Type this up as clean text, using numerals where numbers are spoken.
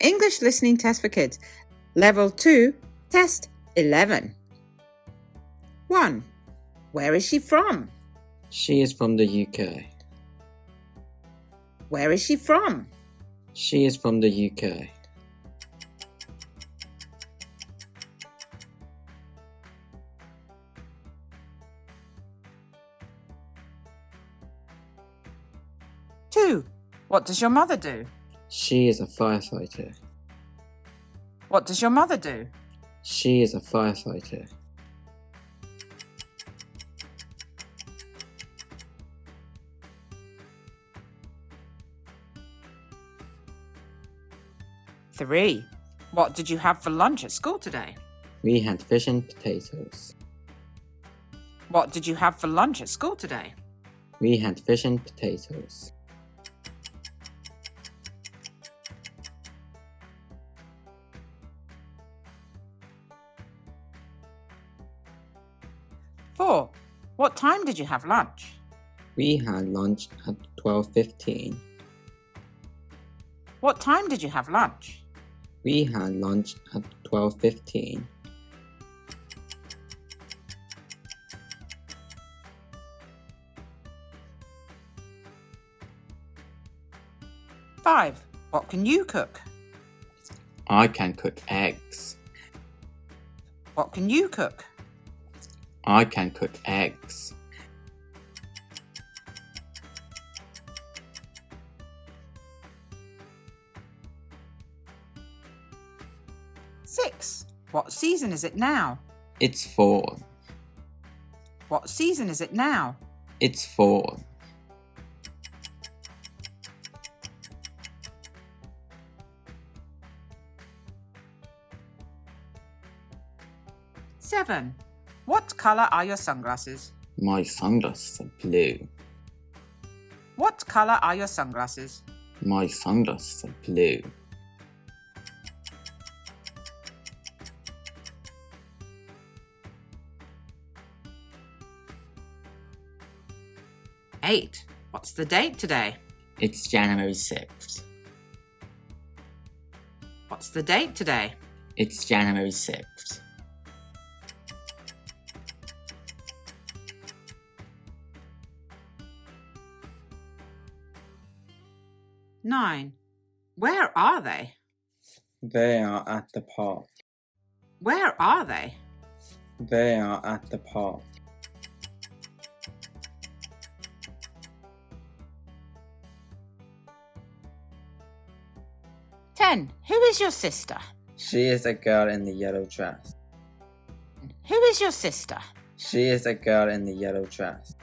English Listening Test for Kids, Level 2, Test 11. 1. Where is she from? She is from the UK. Where is she from? She is from the UK. Two. What does your mother do? She is a firefighter. What does your mother do? She is a firefighter. Three. What did you have for lunch at school today? We had fish and potatoes. What did you have for lunch at school today? We had fish and potatoes. Four. What time did you have lunch? We had lunch at 12:15. What time did you have lunch? We had lunch at 12:15. Five. What can you cook? I can cook eggs. What can you cook? I can cook eggs. Six. What season is it now? It's fall. What season is it now? It's fall. Seven. What colour are your sunglasses? My sunglasses are blue. What colour are your sunglasses? My sunglasses are blue. Eight. What's the date today? It's January 6th. What's the date today? It's January 6th. 9. Where are they? They are at the park. Where are they? They are at the park. 10. Who is your sister? She is a girl in the yellow dress. Who is your sister? She is a girl in the yellow dress.